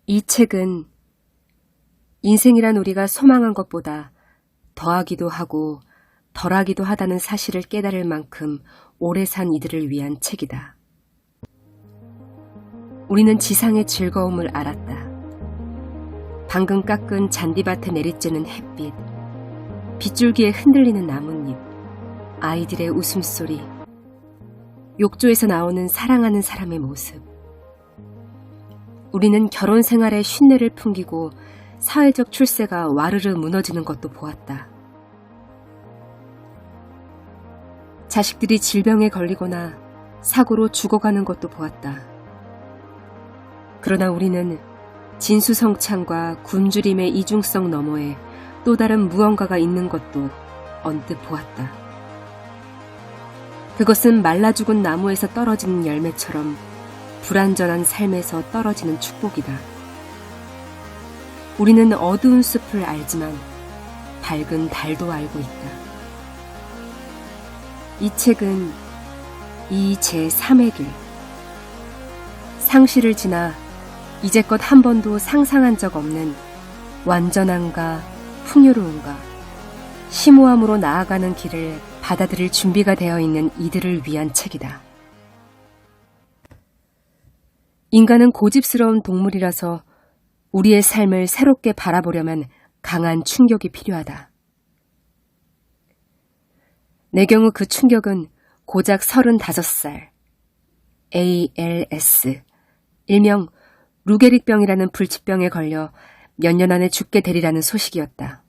이 책은 인생이란 우리가 소망한 것보다 더하기도 하고 덜하기도 하다는 사실을 깨달을 만큼 오래 산 이들을 위한 책이다. 우리는 지상의 즐거움을 알았다. 방금 깎은 잔디밭에 내리쬐는 햇빛, 빗줄기에 흔들리는 나뭇잎, 아이들의 웃음소리, 욕조에서 나오는 사랑하는 사람의 모습. 우리는 결혼 생활의 쉰내를 풍기고 사회적 출세가 와르르 무너지는 것도 보았다. 자식들이 질병에 걸리거나 사고로 죽어가는 것도 보았다. 그러나 우리는 진수성찬과 굶주림의 이중성 너머에 또 다른 무언가가 있는 것도 언뜻 보았다. 그것은 말라 죽은 나무에서 떨어지는 열매처럼 불완전한 삶에서 떨어지는 축복이다. 우리는 어두운 숲을 알지만 밝은 달도 알고 있다. 이 책은 이 제3의 길, 상실을 지나 이제껏 한 번도 상상한 적 없는 완전함과 풍요로움과 심오함으로 나아가는 길을 받아들일 준비가 되어 있는 이들을 위한 책이다. 인간은 고집스러운 동물이라서 우리의 삶을 새롭게 바라보려면 강한 충격이 필요하다. 내 경우 그 충격은 고작 35살, ALS, 일명 루게릭병이라는 불치병에 걸려 몇 년 안에 죽게 되리라는 소식이었다.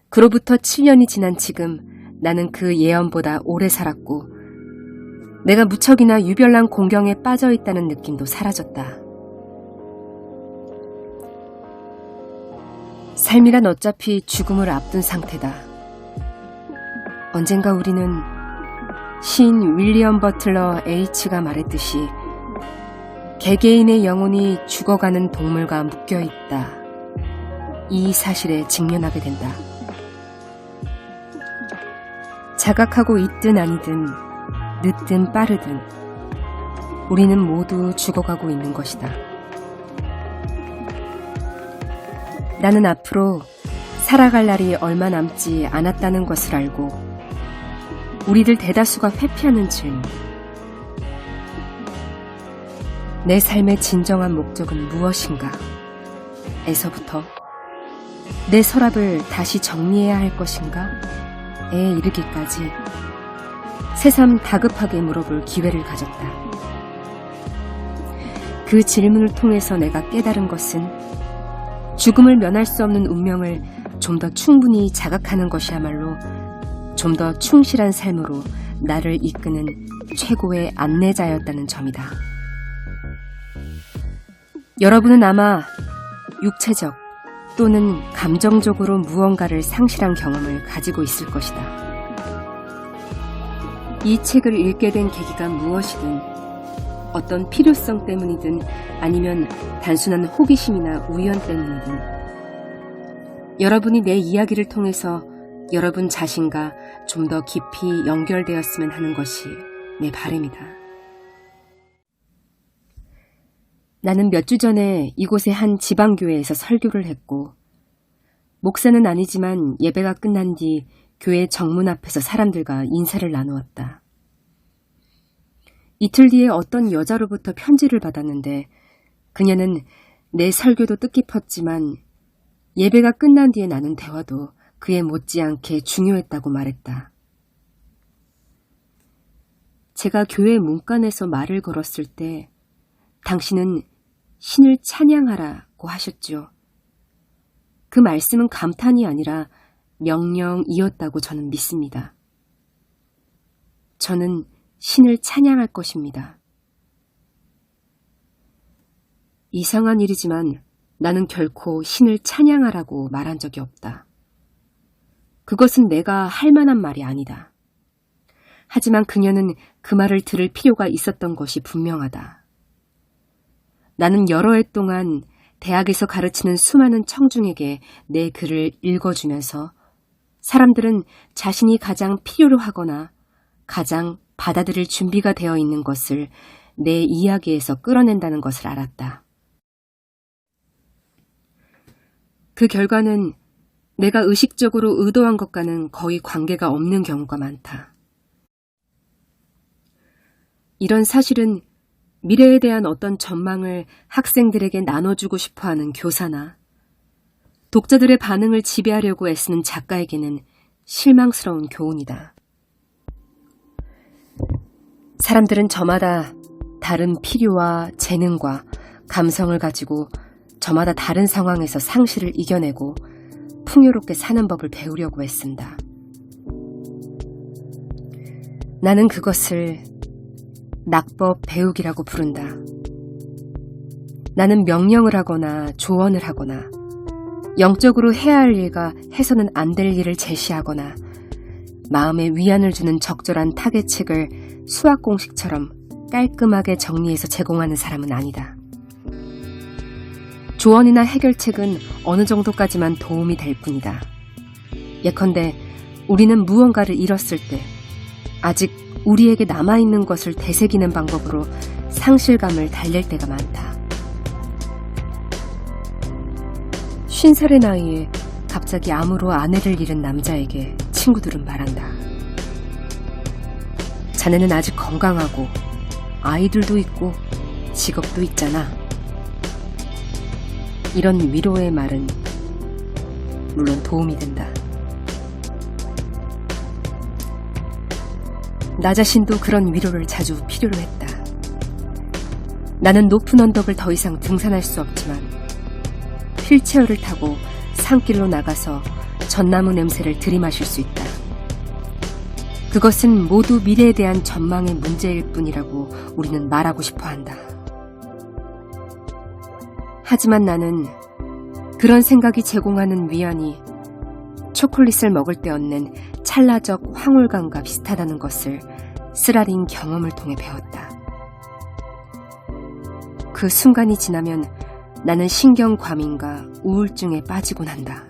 그로부터 7년이 지난 지금 나는 그 예언보다 오래 살았고 내가 무척이나 유별난 공경에 빠져 있다는 느낌도 사라졌다. 삶이란 어차피 죽음을 앞둔 상태다. 언젠가 우리는 시인 윌리엄 버틀러 H가 말했듯이 개개인의 영혼이 죽어가는 동물과 묶여있다. 이 사실에 직면하게 된다. 자각하고 있든 아니든 늦든 빠르든 우리는 모두 죽어가고 있는 것이다. 나는 앞으로 살아갈 날이 얼마 남지 않았다는 것을 알고 우리들 대다수가 회피하는 질문, 내 삶의 진정한 목적은 무엇인가? 에서부터 내 서랍을 다시 정리해야 할 것인가? 에 이르기까지 새삼 다급하게 물어볼 기회를 가졌다. 그 질문을 통해서 내가 깨달은 것은 죽음을 면할 수 없는 운명을 좀 더 충분히 자각하는 것이야말로 좀 더 충실한 삶으로 나를 이끄는 최고의 안내자였다는 점이다. 여러분은 아마 육체적 또는 감정적으로 무언가를 상실한 경험을 가지고 있을 것이다. 이 책을 읽게 된 계기가 무엇이든 어떤 필요성 때문이든 아니면 단순한 호기심이나 우연 때문이든 여러분이 내 이야기를 통해서 여러분 자신과 좀 더 깊이 연결되었으면 하는 것이 내 바람이다. 나는 몇 주 전에 이곳의 한 지방교회에서 설교를 했고 목사는 아니지만 예배가 끝난 뒤 교회 정문 앞에서 사람들과 인사를 나누었다. 이틀 뒤에 어떤 여자로부터 편지를 받았는데 그녀는 내 설교도 뜻깊었지만 예배가 끝난 뒤에 나눈 대화도 그에 못지않게 중요했다고 말했다. 제가 교회 문간에서 말을 걸었을 때 당신은 신을 찬양하라고 하셨죠. 그 말씀은 감탄이 아니라 명령이었다고 저는 믿습니다. 저는 신을 찬양할 것입니다. 이상한 일이지만 나는 결코 신을 찬양하라고 말한 적이 없다. 그것은 내가 할 만한 말이 아니다. 하지만 그녀는 그 말을 들을 필요가 있었던 것이 분명하다. 나는 여러 해 동안 대학에서 가르치는 수많은 청중에게 내 글을 읽어주면서 사람들은 자신이 가장 필요로 하거나 가장 받아들일 준비가 되어 있는 것을 내 이야기에서 끌어낸다는 것을 알았다. 그 결과는 내가 의식적으로 의도한 것과는 거의 관계가 없는 경우가 많다. 이런 사실은 미래에 대한 어떤 전망을 학생들에게 나눠주고 싶어하는 교사나 독자들의 반응을 지배하려고 애쓰는 작가에게는 실망스러운 교훈이다. 사람들은 저마다 다른 필요와 재능과 감성을 가지고 저마다 다른 상황에서 상실을 이겨내고 풍요롭게 사는 법을 배우려고 애쓴다. 나는 그것을 낙법 배우기라고 부른다. 나는 명령을 하거나 조언을 하거나 영적으로 해야 할 일과 해서는 안 될 일을 제시하거나 마음에 위안을 주는 적절한 타겟책을 수학 공식처럼 깔끔하게 정리해서 제공하는 사람은 아니다. 조언이나 해결책은 어느 정도까지만 도움이 될 뿐이다. 예컨대 우리는 무언가를 잃었을 때 아직 우리에게 남아있는 것을 되새기는 방법으로 상실감을 달랠 때가 많다. 50살의 나이에 갑자기 암으로 아내를 잃은 남자에게 친구들은 말한다. 자네는 아직 건강하고 아이들도 있고 직업도 있잖아. 이런 위로의 말은 물론 도움이 된다. 나 자신도 그런 위로를 자주 필요로 했다. 나는 높은 언덕을 더 이상 등산할 수 없지만 휠체어를 타고 산길로 나가서 전나무 냄새를 들이마실 수 있다. 그것은 모두 미래에 대한 전망의 문제일 뿐이라고 우리는 말하고 싶어 한다. 하지만 나는 그런 생각이 제공하는 위안이 초콜릿을 먹을 때 얻는 찰나적 황홀감과 비슷하다는 것을 쓰라린 경험을 통해 배웠다. 그 순간이 지나면 나는 신경과민과 우울증에 빠지곤 한다.